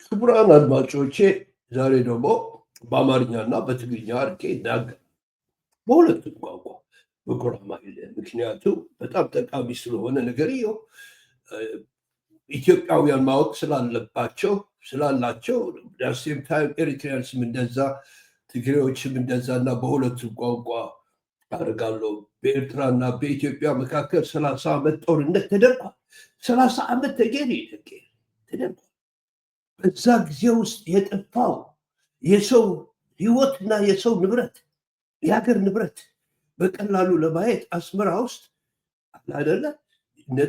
ክቡራን አድማጮቼ ዛሬ ደግሞ በአማርኛና በትግርኛ አድርጌ ይናገር በሁለቱም ቋንቋ በጉራማይሌ ምክንያቱም በጣም ጠቃሚ ስለሆነ ነገርየው ኢትዮጵያውያን ማወቅ ስላላቸው ዳሴም ታይም ኤሪትሪያንስም እንደዛ ትግሬዎችም እንደዛ እና በሁለቱም ቋንቋ አደርጋለሁ። በኤርትራና በኢትዮጵያ መካከል 30 ዓመት ጦርነት ተደርጓል። 30 ዓመት ተደርጓል። በዛ ጊዜ ውስጥ የጠፋው የሰው ህይወትና የሰው ንብረት የሀገር ንብረት በቀላሉ ለማየት አስመራ ውስጥ አላደለ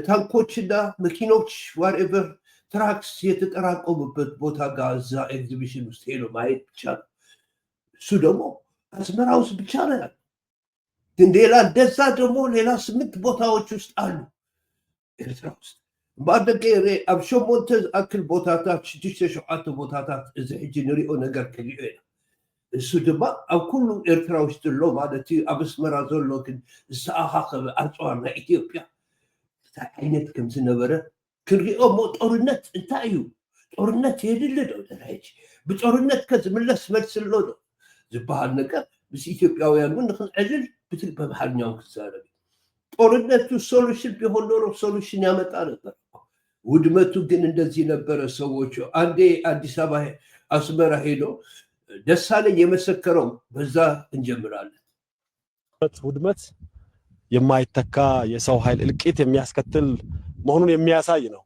ታንኮችና መኪኖች ዋርኤቨር ትራክስ የተጠራቀሙበት ቦታ ጋር እዛ ኤግዚቢሽን ውስጥ ሄዶ ማየት ብቻ ነው። እሱ ደግሞ አስመራ ውስጥ ብቻ ነው ያለ። ግን ሌላ እንደዛ ደግሞ ሌላ 8 ቦታዎች ውስጥ አሉ ኤርትራ ውስጥ ባደገ ኣብ 8 ኣክል ቦታታት 6-7 ቦታታት እዚ ሕጂ ንሪኦ ነገር ክሪኦ ኢና። እሱ ድማ ኣብ ኩሉ ኤርትራ ውሽጢ ኣሎ ማለት እዩ። ኣብ ኣስመራ ዘሎ ግን ዝተኣኻኸበ ኣንፅዋር ናይ ኢትዮጵያ እንታይ ዓይነት ከም ዝነበረ ክንሪኦ ሞ ጦርነት እንታይ እዩ? ጦርነት የድሊ ዶ ሕጂ ብጦርነት ከዝምለስ መልሲ ኣሎ ዶ ዝበሃል ነገር ምስ ኢትዮጵያውያን እውን ንክንዕልል በመሓርኛውን ክዛረብ ጦርነቱ ሶሉሽን ቢሆን ኖሮ ሶሉሽን ያመጣ ነበር። ውድመቱ ግን እንደዚህ ነበረ። ሰዎቹ አንዴ አዲስ አበባ አስመራ ሄዶ ደሳለኝ የመሰከረው በዛ እንጀምራለን። ውድመት የማይተካ የሰው ኃይል እልቂት የሚያስከትል መሆኑን የሚያሳይ ነው።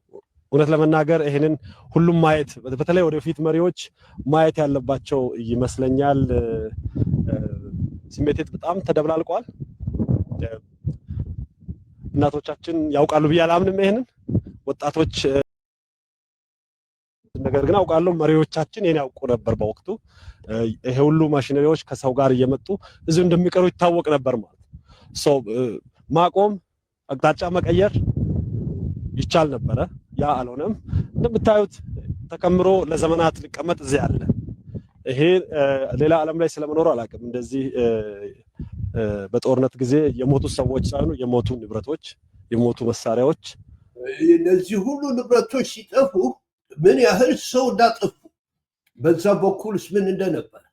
እውነት ለመናገር ይሄንን ሁሉም ማየት በተለይ ወደፊት መሪዎች ማየት ያለባቸው ይመስለኛል። ስሜቴ በጣም ተደብላልቋል። እናቶቻችን ያውቃሉ ብዬ አላምንም ይሄንን ወጣቶች ነገር ግን አውቃለሁ መሪዎቻችን ይሄን ያውቁ ነበር በወቅቱ። ይሄ ሁሉ ማሽነሪዎች ከሰው ጋር እየመጡ እዚሁ እንደሚቀሩ ይታወቅ ነበር ማለት ማቆም አቅጣጫ መቀየር ይቻል ነበረ። ያ አልሆነም። እንደምታዩት ተከምሮ ለዘመናት ሊቀመጥ እዚህ አለ። ይሄ ሌላ ዓለም ላይ ስለመኖር አላውቅም። እንደዚህ በጦርነት ጊዜ የሞቱ ሰዎች ሳይሆኑ የሞቱ ንብረቶች የሞቱ መሳሪያዎች እነዚህ ሁሉ ንብረቶች ሲጠፉ ምን ያህል ሰው እንዳጠፉ በዛ በኩልስ ምን እንደነበረ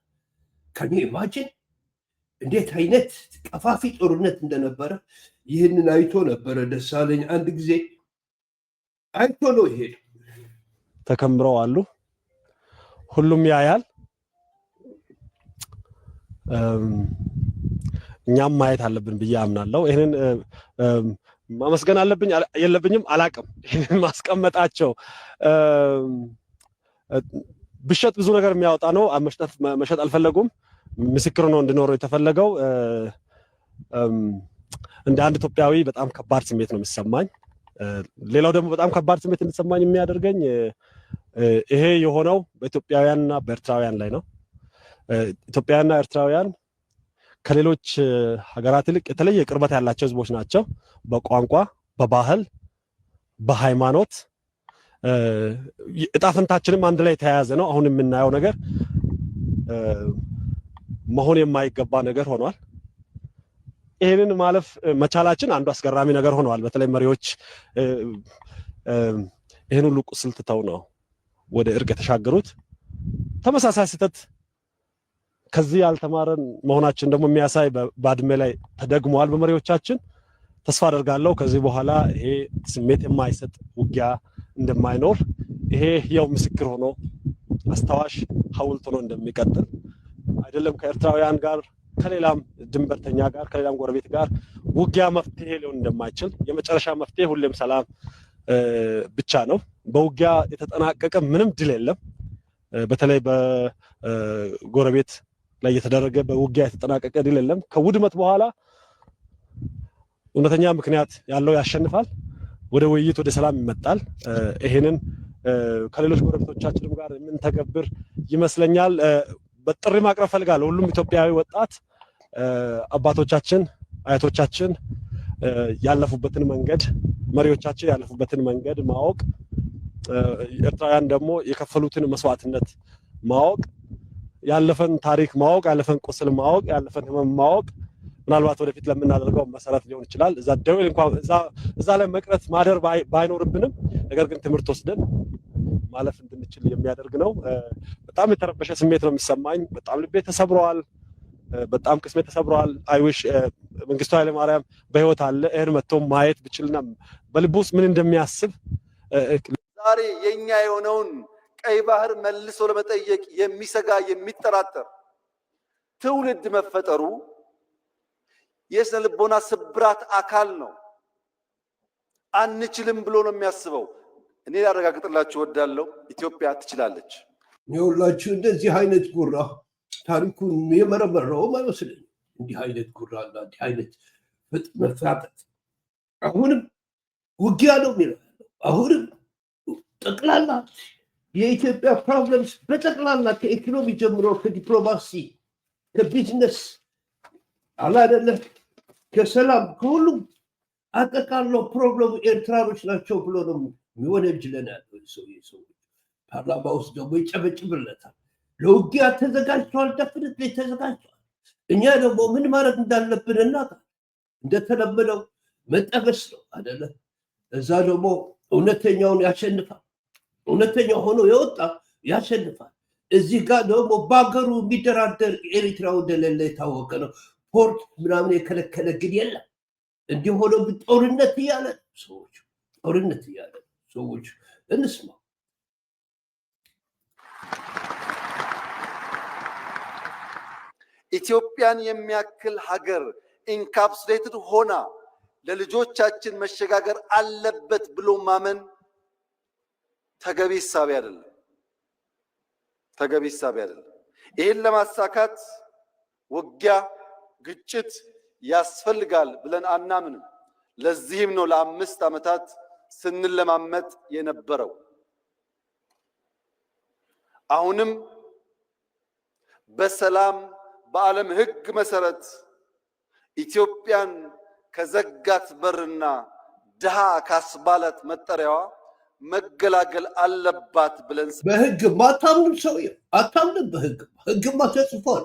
ከኔ ኢማጂን እንዴት አይነት ቀፋፊ ጦርነት እንደነበረ ይህንን አይቶ ነበረ ደሳለኝ አንድ ጊዜ አይቶ ነው ይሄድ ተከምረው አሉ። ሁሉም ያያል። እኛም ማየት አለብን ብዬ አምናለሁ። ይሄንን ማመስገን አለብኝ የለብኝም አላቅም። ይሄንን ማስቀመጣቸው ብሸጥ ብዙ ነገር የሚያወጣ ነው። መሸጥ አልፈለጉም። ምስክር ነው እንድኖረው የተፈለገው። እንደ አንድ ኢትዮጵያዊ በጣም ከባድ ስሜት ነው የሚሰማኝ። ሌላው ደግሞ በጣም ከባድ ስሜት እንዲሰማኝ የሚያደርገኝ ይሄ የሆነው በኢትዮጵያውያንና በኤርትራውያን ላይ ነው። ኢትዮጵያውያንና ኤርትራውያን ከሌሎች ሀገራት ይልቅ የተለየ ቅርበት ያላቸው ህዝቦች ናቸው። በቋንቋ፣ በባህል፣ በሃይማኖት እጣ ፈንታችንም አንድ ላይ የተያያዘ ነው። አሁን የምናየው ነገር መሆን የማይገባ ነገር ሆኗል። ይሄንን ማለፍ መቻላችን አንዱ አስገራሚ ነገር ሆኗል። በተለይ መሪዎች ይሄን ሁሉ ቁስል ትተው ነው ወደ እርቅ የተሻገሩት። ተመሳሳይ ስህተት ከዚህ ያልተማረን መሆናችን ደግሞ የሚያሳይ ባድሜ ላይ ተደግሟል በመሪዎቻችን። ተስፋ አደርጋለሁ ከዚህ በኋላ ይሄ ስሜት የማይሰጥ ውጊያ እንደማይኖር ይሄ ያው ምስክር ሆኖ አስታዋሽ ሐውልት ሆኖ እንደሚቀጥል አይደለም ከኤርትራውያን ጋር ከሌላም ድንበርተኛ ጋር ከሌላም ጎረቤት ጋር ውጊያ መፍትሄ ሊሆን እንደማይችል የመጨረሻ መፍትሄ ሁሌም ሰላም ብቻ ነው። በውጊያ የተጠናቀቀ ምንም ድል የለም። በተለይ በጎረቤት ላይ የተደረገ በውጊያ የተጠናቀቀ ድል የለም። ከውድመት በኋላ እውነተኛ ምክንያት ያለው ያሸንፋል። ወደ ውይይት ወደ ሰላም ይመጣል። ይሄንን ከሌሎች ጎረቤቶቻችንም ጋር የምንተገብር ይመስለኛል። በጥሪ ማቅረብ ፈልጋለሁ። ሁሉም ኢትዮጵያዊ ወጣት አባቶቻችን አያቶቻችን ያለፉበትን መንገድ መሪዎቻችን ያለፉበትን መንገድ ማወቅ ኤርትራውያን ደግሞ የከፈሉትን መስዋዕትነት ማወቅ ያለፈን ታሪክ ማወቅ ያለፈን ቁስል ማወቅ ያለፈን ህመም ማወቅ ምናልባት ወደፊት ለምናደርገው መሰረት ሊሆን ይችላል። እዛ ደውል እንኳን እዛ ላይ መቅረት ማደር ባይኖርብንም ነገር ግን ትምህርት ወስደን ማለፍ እንድንችል የሚያደርግ ነው። በጣም የተረበሸ ስሜት ነው የሚሰማኝ። በጣም ልቤ ተሰብሯል። በጣም ቅስሜ ተሰብሯል። አይዊሽ መንግስቱ ኃይለማርያም በህይወት አለ ይሄን መጥቶ ማየት ብችልና በልቡ ውስጥ ምን እንደሚያስብ ዛሬ የኛ የሆነውን ቀይ ባህር መልሶ ለመጠየቅ የሚሰጋ የሚጠራጠር ትውልድ መፈጠሩ የስነ ልቦና ስብራት አካል ነው። አንችልም ብሎ ነው የሚያስበው። እኔ ላረጋግጥላችሁ እወዳለሁ፣ ኢትዮጵያ ትችላለች። ይኸውላችሁ እንደዚህ አይነት ጉራ ታሪኩን የመረመረው አይመስለኝም። እንዲህ አይነት ጉራና እንዲህ አይነት መፍራጠት አሁንም ውጊያ ነው የሚለው። አሁንም ጠቅላላ የኢትዮጵያ ፕሮብለምስ በጠቅላላ ከኢኮኖሚ ጀምሮ ከዲፕሎማሲ ከቢዝነስ አላደለም ከሰላም ከሁሉም አጠቃለው ፕሮብለሙ ኤርትራኖች ናቸው ብሎ ነው የሚወነጅለን ያለው ሰው። ፓርላማ ውስጥ ደግሞ ይጨበጭብለታል። ለውጊያ ተዘጋጅቷል፣ ደፍነት ተዘጋጅቷል። እኛ ደግሞ ምን ማድረግ እንዳለብን እናውቃለን። እንደተለመደው መጠበስ ነው አይደለ? እዛ ደግሞ እውነተኛውን ያሸንፋል። እውነተኛው ሆኖ የወጣ ያሸንፋል። እዚህ ጋር ደግሞ በሀገሩ የሚደራደር ኤሪትራው እንደሌለ የታወቀ ነው። ፖርት ምናምን የከለከለ ግን የለም። እንዲህ ሆኖ ጦርነት እያለ ሰዎች ጦርነት እያለ ሰዎች እንስማ። ኢትዮጵያን የሚያክል ሀገር ኢንካፕሱሌትድ ሆና ለልጆቻችን መሸጋገር አለበት ብሎ ማመን ተገቢ ሐሳብ አይደለም። ተገቢ ሐሳብ አይደለም። ይሄን ለማሳካት ውጊያ፣ ግጭት ያስፈልጋል ብለን አናምንም። ለዚህም ነው ለ5 ዓመታት ስንለማመጥ የነበረው። አሁንም በሰላም በዓለም ሕግ መሰረት ኢትዮጵያን ከዘጋት በርና ድሃ ካስባላት መጠሪያዋ መገላገል አለባት ብለን በሕግ ማታምንም ሰው አታምንም። በሕግማ ተጽፏል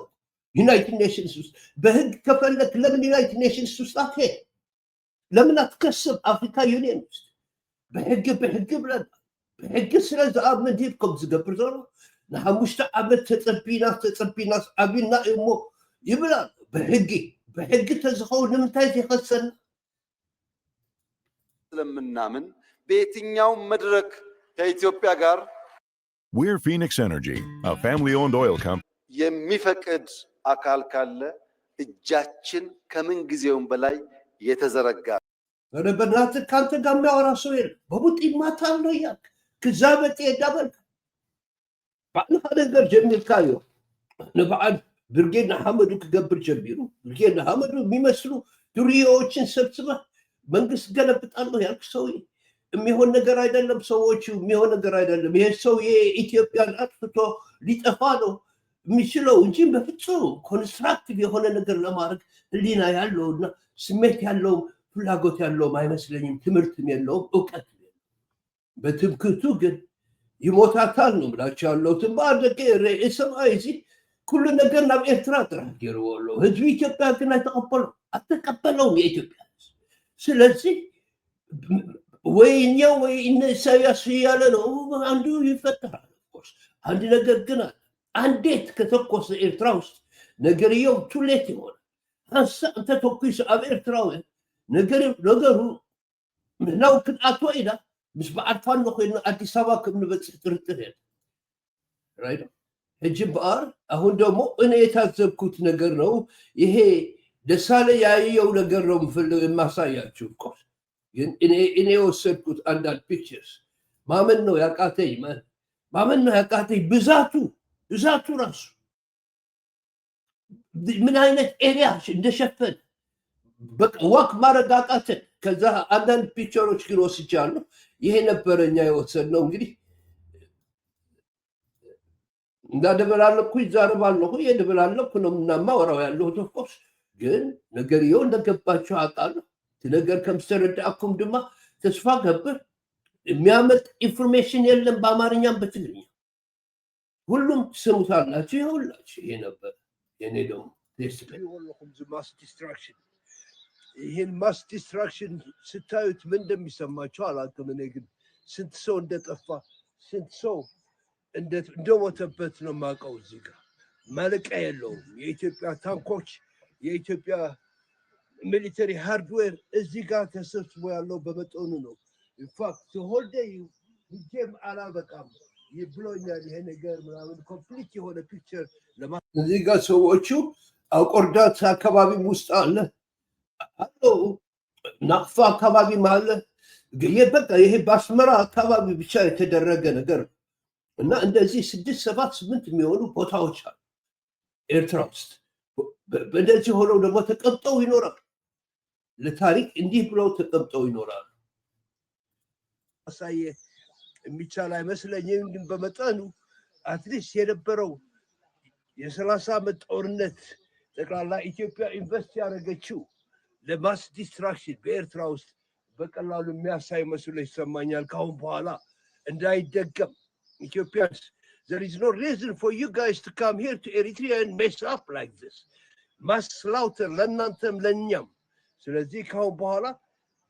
ዩናይትድ ኔሽንስ ውስጥ። በሕግ ከፈለክ ለምን ዩናይትድ ኔሽንስ ውስጥ አትሄድ? ለምን አትከስብ? አፍሪካ ዩኒየን ውስጥ በሕግ ብለን በሕግ ስለዚ ኣብ ምድር ከም ዝገብር ዘሎ ንሓሙሽተ ዓመት ተፀቢና ዓብና እሞ ይብላል። በሕግ ተዝኸውን ንምንታይ ዘይኸሰና? ስለምናምን በየትኛው መድረክ ከኢትዮጵያ ጋር We're Phoenix Energy, a family-owned oil company. የሚፈቅድ አካል ካለ እጃችን ከምን ጊዜውም በላይ የተዘረጋ። በእናትህ ከአንተ ጋር የሚያወራ ሰው የለም። በቡጢ ማታለው እያልክ ክዛ በጤ ዳበል ባዕልኻ ነገር ጀሚርካዮ ንበዓል ብርጌድ ንሓመዱ ክገብር ጀሚሩ ብርጌድ ንሓመዱ የሚመስሉ ዱርዬዎችን ሰብስበህ መንግስት ገለብጣለሁ ያልክ ሰውዬ የሚሆን ነገር አይደለም። ሰዎቹ የሚሆን ነገር አይደለም። ይሄ ሰውዬ ኢትዮጵያን አጥፍቶ ሊጠፋ ነው የሚችለው እንጂ በፍጹም ኮንስትራክቲቭ የሆነ ነገር ለማድረግ ህሊና ያለውና ስሜት ያለው ፍላጎት ያለውም አይመስለኝም። ትምህርትም የለውም እውቀት የለውም። በትምክህቱ ግን ይሞታታል ነው ብላችሁ ያለውትን በአደቀ ሰማይ እዚህ ኩሉ ነገር ናብ ኤርትራ ጥራሕ ገይርዎ ኣሎ። ህዝቢ ኢትዮጵያ ግን አልተቀበለውም የኢትዮጵያ ህዝብ። ስለዚህ ወይ እኛ ወይ ኢሳያስ እያለ ነው አንዱ ይፈጠራል። አንድ ነገር ግን አለ። አንዴት ከተኮሰ ኤርትራ ውስጥ ነገርየው ቱሌት ይሆናል። አንሳ እንተ ተኩስ ኣብ ኤርትራውያን ነገሩ ምናው ክጣቶ ኢዳ ምስ በዓልፋን ኮይና አዲስ አበባ ከምንበፅሕ ጥርጥር የለ ራይት እጅ በአር አሁን ደግሞ እኔ የታዘብኩት ነገር ነው። ይሄ ደሳለ ያየው ነገር ነው የማሳያችሁ። ኮርስ ግን እኔ የወሰድኩት አንዳንድ ፒክቸርስ ማመን ነው ያቃተኝ። ማመን ነው ያቃተኝ ብዛቱ ራሱ ምን አይነት ኤሪያ እንደሸፈነ በቃ ዋክ ማድረግ አቃተን። ከዛ አንዳንድ ፒክቸሮች ግን ወስጃለሁ። ይሄ ነበረኛ የወሰድነው እንግዲህ እንዳደበላለኩ ይዛረባለሁ የደበላለኩ ነው ምናማ ወራው ያለው ተቆስ ግን ነገርየው እንደገባችሁ አውቃለሁ። ነገር ከምስተረዳኩም ድማ ተስፋ ገብር የሚያመጥ ኢንፎርሜሽን የለም በአማርኛም በትግርኛ ሁሉም ስሙታላችሁ። ይኸውላችሁ ይሄ ነበር የኔ ደግሞ ይወለኩም ማስ ዲስትራክሽን። ይሄን ማስ ዲስትራክሽን ስታዩት ምን እንደሚሰማችሁ አላውቅም። እኔ ግን ስንት ሰው እንደጠፋ ስንት ሰው እንደሞተበት ነው የማውቀው። እዚህ ጋር ማለቂያ የለውም። የኢትዮጵያ ታንኮች፣ የኢትዮጵያ ሚሊተሪ ሃርድዌር እዚህ ጋር ተሰብስቦ ያለው በመጠኑ ነው። ኢንፋክት ሆልዴ ሂጄም አላበቃም ብሎኛል። ይሄ ነገር ምናምን ኮምፕሊት የሆነ ፒክቸር እዚህ ጋር ሰዎቹ አቆርዳት አካባቢ ውስጥ አለ አለው ናቅፋ አካባቢ አለ። በቃ ይሄ በአስመራ አካባቢ ብቻ የተደረገ ነገር እና እንደዚህ 6 7 8 የሚሆኑ ቦታዎች አሉ ኤርትራ ውስጥ። በእንደዚህ ሆነው ደግሞ ተቀምጠው ይኖራል። ለታሪክ እንዲህ ብለው ተቀምጠው ይኖራሉ። ማሳየ የሚቻል አይመስለኝም። ግን በመጠኑ አትሊስት የነበረው የ30 ዓመት ጦርነት ጠቅላላ ኢትዮጵያ ኢንቨስት ያደረገችው ለማስ ዲስትራክሽን በኤርትራ ውስጥ በቀላሉ የሚያሳይ መስሎ ይሰማኛል። ካሁን በኋላ እንዳይደገም ኢትዮጵያንስ there is no reason for you guys to come here to Eritrea and mess up like this. ማስ ስላውተር ለእናንተም ለእኛም። ስለዚህ ካሁን በኋላ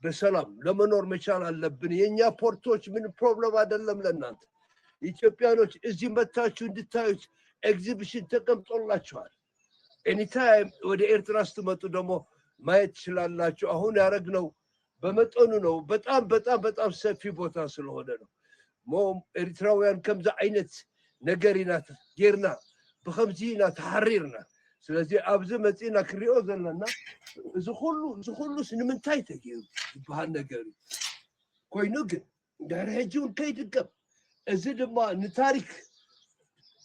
በሰላም ለመኖር መቻል አለብን። የኛ ፖርቶች ምን ፕሮብለም አይደለም ለእናንተ ኢትዮጵያኖች። እዚህ መታችሁ እንድታዩት ኤግዚቢሽን ተቀምጦላችኋል። ኤኒታይም ወደ ኤርትራ ስትመጡ ደግሞ ማየት ትችላላችሁ። አሁን ያደረግነው በመጠኑ ነው። በጣም በጣም በጣም ሰፊ ቦታ ስለሆነ ነው። ሞም ኤርትራውያን ከምዛ ዓይነት ነገር ኢና ጌርና ብከምዚ ኢና ተሓሪርና። ስለዚህ ኣብዚ መፂና ክሪኦ ዘለና እዚ ኩሉስ ንምንታይ ተገይሩ ዝበሃል ነገር ኮይኑ ግን ድሕሪ ሕጂ እውን ከይድገም እዚ ድማ ንታሪክ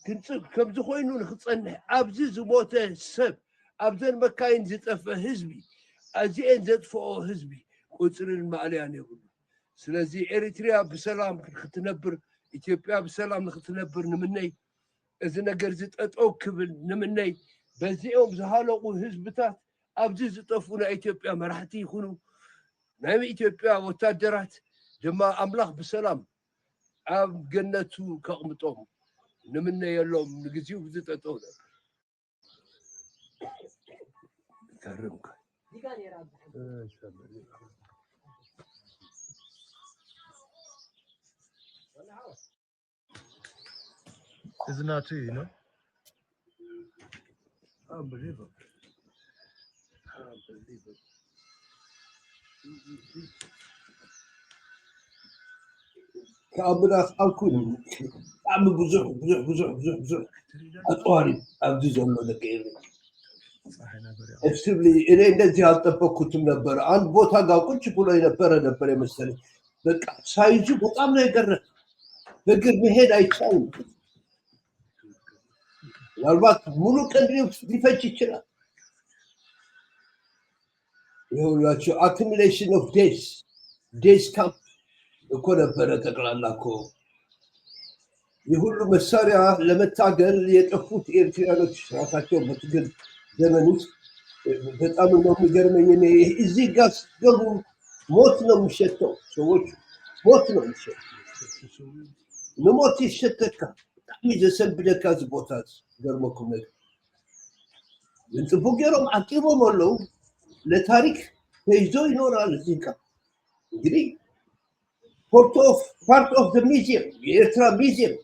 ክንፅብ ከምዚ ኮይኑ ንክፀንሕ ኣብዚ ዝሞተ ሰብ ኣብዘን መካይን ዝጠፍአ ህዝቢ እዚአን ዘጥፍኦ ህዝቢ ቁፅርን ማዕልያን የብሉ። ስለዚ ኤሪትሪያ ብሰላም ክትነብር ኢትዮጵያ ብሰላም ንክትነብር ንምነይ እዚ ነገር ዝጠጠው ክብል ንምነይ በዚኦም ዝሃለቁ ህዝብታት ኣብዚ ዝጠፉ ናይ ኢትዮጵያ መራሕቲ ይኹኑ ናይ ኢትዮጵያ ወታደራት ድማ ኣምላኽ ብሰላም ኣብ ገነቱ ከቕምጦም ንምነይ የሎም ንግዚኡ ዝጠጠው ነበር ከርምካ Isn't that too, you know? Unbelievable. Unbelievable. ከአብራስ አልኩኝ በጣም ብዙ አጥዋሪ ኣብዚ ዘሎ ነገር እስብሊ እኔ እንደዚህ አልጠበቅኩትም ነበር። አንድ ቦታ ጋር ቁጭ ብሎ ነበር የመሰለኝ። በቃ ሳይዙ በጣም ነው የገረመኝ። በእግር መሄድ አይቻልም። ምናልባት ሙሉ ቀን ሊፈጅ ይችላል። ይኸውላችሁ አክሚሌሽን ኦፍ ዴይስ ካምፕ እኮ ነበረ። ጠቅላላ እኮ የሁሉ መሳሪያ ለመታገል የጠፉት ኤርትራኖች ራሳቸው በትግል ዘመን ውስጥ በጣም ነው የሚገርመኝ። እኔ እዚህ ጋር ስትገቡ ሞት ነው የሚሸተው። ሰዎች ሞት ነው የሚሸተው። ንሞት ይሸተካ በጣም ይዘሰብደካ እዚ ቦታ ገርመኩም ነገር እንጽቡ ገሮም አቂቦም አለው ለታሪክ ተይዞ ይኖራል። እዚህ ጋር እንግዲህ ፓርት ኦፍ ዘ ሚዚየም የኤርትራ ሚዚየም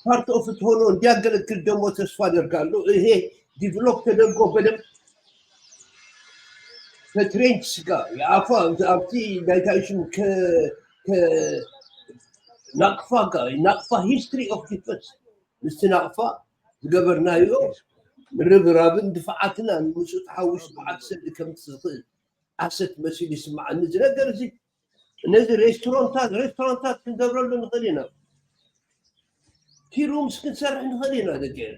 ፓርት ኦፍ ሆኖ እንዲያገለግል ደግሞ ተስፋ አደርጋለሁ። ይሄ ዲቨሎፕ ተደርጎ በደንብ ከትሬንችስ ጋር የአፋ ኣብቲ ዳይታሽን ናቅፋ ጋር ናቅፋ ሂስትሪ ኦፍ ዲፈንስ ምስቲ ናቅፋ ዝገበርናዮ ርብራብን ድፍዓትና ንምሱ ተሓዊሱ በዓል ሰዲ ከም ትኽእል ዓሰት መሲሉ ይስማዓኒ እዚ ነገር እዚ ነዚ ሬስቶራንታት ክንገብረሉ ንኽእል ኢና። ቲሩምስ ክንሰርሕ ንኽእል ኢና። ደገር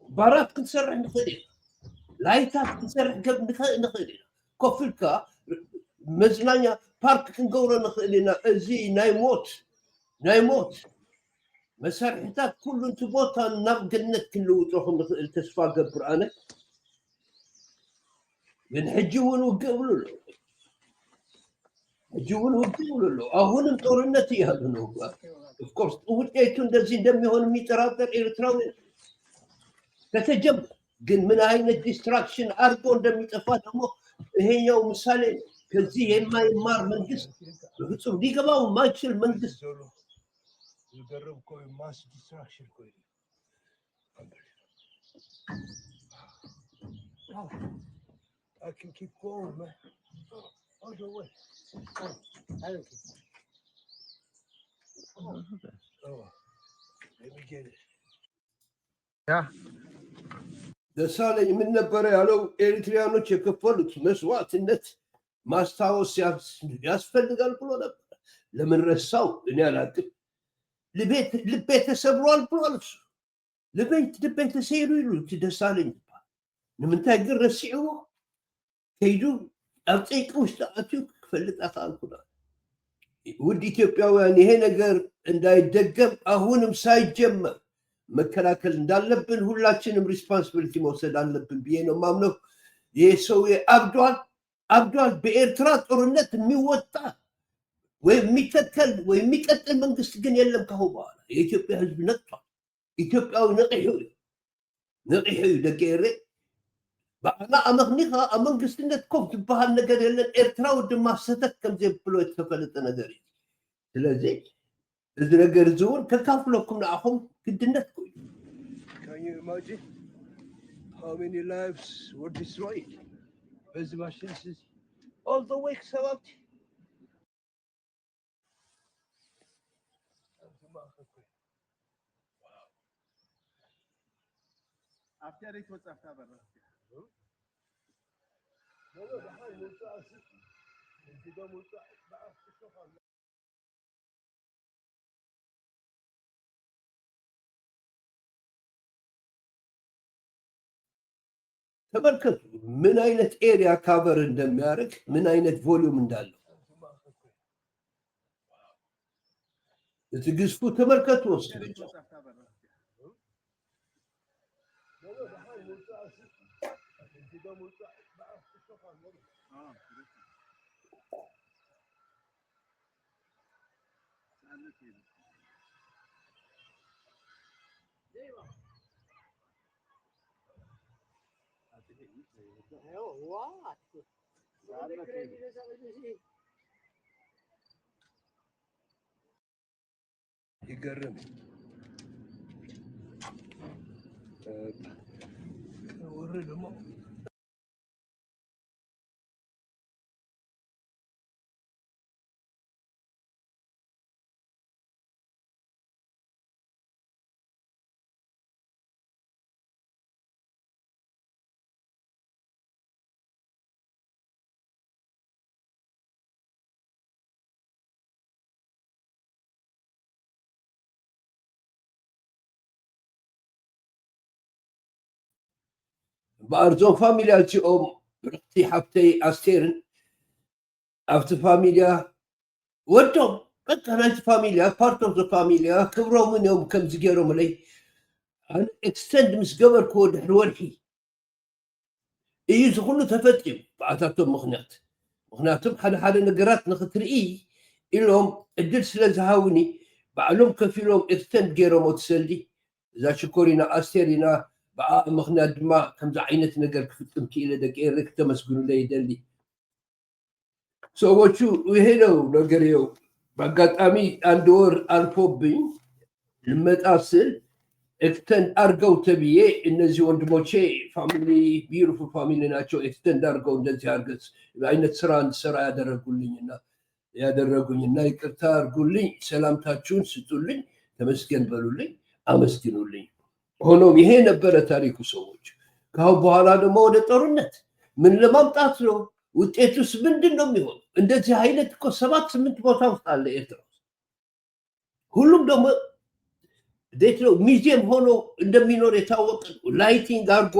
ባራት ክንሰርሕ ንኽእል ኢና። ላይታት ክንሰርሕ ንኽእል ኢና። ኮፍ ኢልካ መዝናኛ ፓርክ ክንገብሮ ንኽእል ኢና። እዚ ናይ ሞት መሳርሕታት ኩሉ እቲ ቦታ ናብ ገነት ክንልውጦ ክንኽእል ተስፋ ገብር ኣነ። ግን ሕጂ እውን ውግእ ብሉ ኣሎ። አሁንም ጦርነት እያሉ ነው። ኦፍኮርስ ውጤቱ እንደዚህ እንደሚሆን የሚጠራጠር ኤርትራዊ ከተጀመረ ግን ምን አይነት ዲስትራክሽን አድርጎ እንደሚጠፋ ደግሞ ይሄኛው ምሳሌ ከዚህ የማይማር መንግስት በፍጹም ሊገባው የማይችል መንግስት የገረም እኮ ማስ ዲስትራክሽን እኮ I can keep going, man. Oh, no way. I don't keep going. Oh, let me get it. Yeah. ደሳለኝ ምን ነበረ ያለው? ኤሪትሪያኖች የከፈሉት መስዋዕትነት ማስታወስ ያስፈልጋል ብሎ ነበር። ለምን ረሳው? እኔ አላውቅም። ልቤ ተሰብሯል ብሏል እሱ። ልቤ ተሰይሩ ይሉት ደሳለኝ ይባል። ንምንታይ ግን ረሲዕዎ ከይዱ ኣብ ፀይቂ ውሽጢ ኣትዩ ክፈልጣት ኣልኩና። ውድ ኢትዮጵያውያን ይሄ ነገር እንዳይደገም አሁንም ሳይጀመር መከላከል እንዳለብን ሁላችንም ሪስፖንሲቢሊቲ መውሰድ አለብን ብዬ ነው ማምነው። ይህ ሰውዬ አብዷል። በኤርትራ ጦርነት የሚወጣ ወይም የሚተከል ወይም የሚቀጥል መንግስት ግን የለም። ካሁን በኋላ የኢትዮጵያ ህዝብ ነቅቷል። ኢትዮጵያዊ ነቂሑ እዩ ደገሬ ባዕና ኣመኽኒኻ ኣብ መንግስትነት ኮፍ ዝበሃል ነገር የለን። ኤርትራዊ ድማ ሰተት ከም ዘይብሎ የተፈለጠ ነገር እዩ። ስለዚ እዚ ነገር እዚ እውን ከካፍለኩም ንኣኹም ግድነት ኮይኑ። Can you imagine how many lives were destroyed? በዚ ማሽን all the way ሰባት ተመልከቱ ምን አይነት ኤሪያ ካቨር እንደሚያደርግ ምን አይነት ቮሊዩም እንዳለው ግዝፉ ተመልከቱ። ውስጥ ይገርም ወረ ደግሞ በአርዞን ፋሚልያ እዚኦም ብርክቲ ሓብተይ ኣስቴርን ኣብቲ ፋሚልያ ወዶም በቃ ናይቲ ፋሚልያ ፓርት ኦፍ ዘ ፋሚልያ ክብሮምን እዮም ከምዚ ገይሮምለይ ኣነ ኤክስተንድ ምስ ገበርክዎ ድሕሪ ወርሒ እዩ ዝኩሉ ተፈጢሙ ብኣታቶም ምክንያቱም ሓደ ነገራት ንክትርኢ ኢሎም እድል ስለ ዝሃውኒ ባዕሎም ከፍ ኢሎም ኤክስተንድ ገይሮሞ ትሰልዲ እዛ ሽኮሪና ኣስቴሪና በኣ ምክንያት ድማ ከምዚ ዓይነት ነገር ክፍጥም ክኢለ ደቂረ ክተመስግኑለይ ይደሊ። ሰዎቹ ይሄ ነው ነገርየው። በአጋጣሚ አንድ ወር አልፎብኝ ልመጣ ስል ኤክስተንድ አርገው ተብዬ እነዚህ ወንድሞቼ ፋሚሊ ቢዩቲፉል ፋሚሊ ናቸው። ኤክስተንድ አርገው እንደዚህ አርገስ አይነት ስራ እንድሰራ ያደረጉኝና ይቅርታ አርጉልኝ፣ ሰላምታችሁን ስጡልኝ፣ ተመስገን በሉልኝ፣ አመስግኑልኝ። ሆኖም ይሄ ነበረ ታሪኩ። ሰዎች ካሁን በኋላ ደግሞ ወደ ጦርነት ምን ለማምጣት ነው? ውጤቱስ ምንድን ነው የሚሆነው? እንደዚህ አይነት እኮ 7-8 ቦታ ውስጥ አለ ኤርትራ ውስጥ። ሁሉም ደግሞ እንዴት ነው ሚዚየም ሆኖ እንደሚኖር የታወቀ ነው። ላይቲንግ አርጎ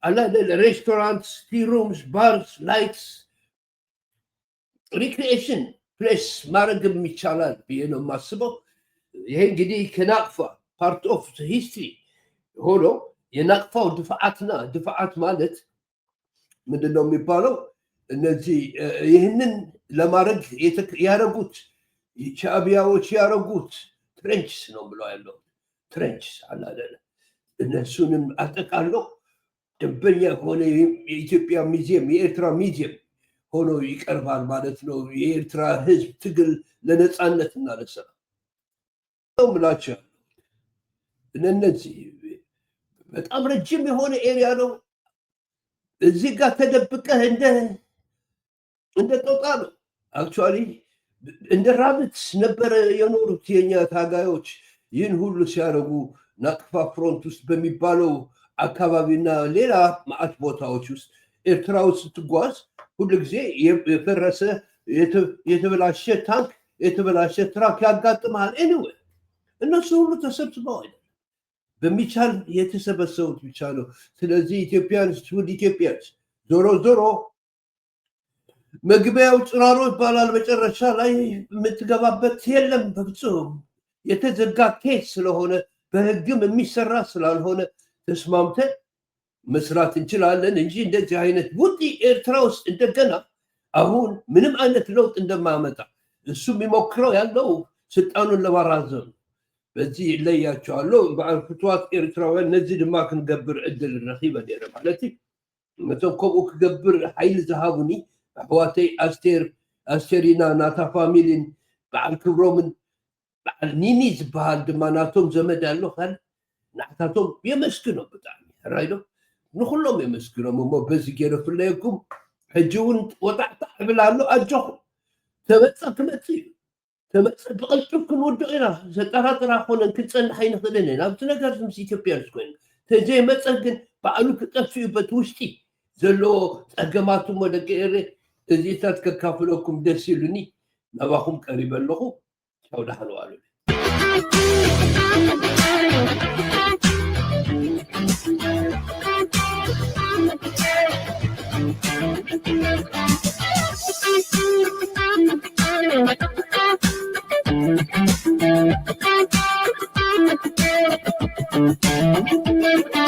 አላደለ ሬስቶራንትስ፣ ቲ ሩምስ፣ ባርስ፣ ላይትስ ሪክሪኤሽን ፕሌስ ማድረግም ይቻላል ብዬ ነው የማስበው። ይሄ እንግዲህ ከናቅፋ ፓርት ኦፍ ሂስትሪ ሆኖ የናቅፋው ድፍዓት ማለት ምንድን ነው የሚባለው? እነዚህ ይህንን ለማድረግ ያረጉት ሻዕቢያዎች ያረጉት ትሬንችስ ነው ብለው ያለው ትሬንችስ አላደለ እነሱንም አጠቃለው ደንበኛ ሆነ የኢትዮጵያ ሚዚየም የኤርትራ ሚዚየም ሆኖ ይቀርባል ማለት ነው። የኤርትራ ህዝብ ትግል ለነፃነትና ለሰላም ነው ምላቸው እነዚህ በጣም ረጅም የሆነ ኤሪያ ነው። እዚህ ጋር ተደብቀህ እንደ ጦጣ ነው። አክቹዋሊ እንደ ራብትስ ነበረ የኖሩት የኛ ታጋዮች። ይህን ሁሉ ሲያደርጉ ናቅፋ ፍሮንት ውስጥ በሚባለው አካባቢና ሌላ ማዕት ቦታዎች ውስጥ ኤርትራ ውስጥ ስትጓዝ ሁሉ ጊዜ የፈረሰ የተበላሸ ታንክ የተበላሸ ትራክ ያጋጥመሃል። ኤኒዌይ እነሱ ሁሉ ተሰብስበዋል። በሚቻል የተሰበሰቡት ብቻ ነው። ስለዚህ ኢትዮጵያንስ ውድ ኢትዮጵያንስ ዞሮ ዞሮ መግቢያው ጽራሮ ይባላል። መጨረሻ ላይ የምትገባበት የለም በፍጹም የተዘጋ ኬስ ስለሆነ በህግም የሚሰራ ስላልሆነ ተስማምተን መስራት እንችላለን እንጂ እንደዚህ አይነት ውጪ ኤርትራ ውስጥ እንደገና አሁን ምንም አይነት ለውጥ እንደማያመጣ እሱ የሚሞክረው ያለው ስልጣኑን ለማራዘም በዚህ ይለያቸዋለሁ። በአርፍቷት ኤርትራውያን ነዚህ ድማ ክንገብር ዕድል ረኺበ ነይረ ማለት ነቶም ከምኡ ክገብር ሓይሊ ዝሃቡኒ ኣሕዋተይ ኣስቴሪና ናታ ፋሚሊን በዓል ክብሮምን በዓል ኒኒ ዝበሃል ድማ ናቶም ዘመድ ኣሎ ካል ንዓታቶም የመስግኖም ብጣዕሚ ራይዶ ንኩሎም የመስግኖም እሞ በዚ ገይረ ፍለየኩም ሕጂ እውን ወጣዕታ ዕብል ኣሎ ኣጆኹም ተመፀ ክመፅእ እዩ ተመፀ ብቕልጡፍ ክንውድቕ ኢና ዘጠራጥራ ኮነን ክንፀንሕ ኣይንኽእልን ኢና ኣብቲ ነገር ምስ ኢትዮጵያንስ ኮይኑ ተዘይመፀ ግን በዓሉ ክጠፍኡ በት ውሽጢ ዘለዎ ፀገማቱ ሞ ደቂ ኤሬ እዚታት ከካፍለኩም ደስ ይሉኒ ናባኹም ቀሪበ ኣለኹ ቻው ዳሕን ዋሉ Thank you.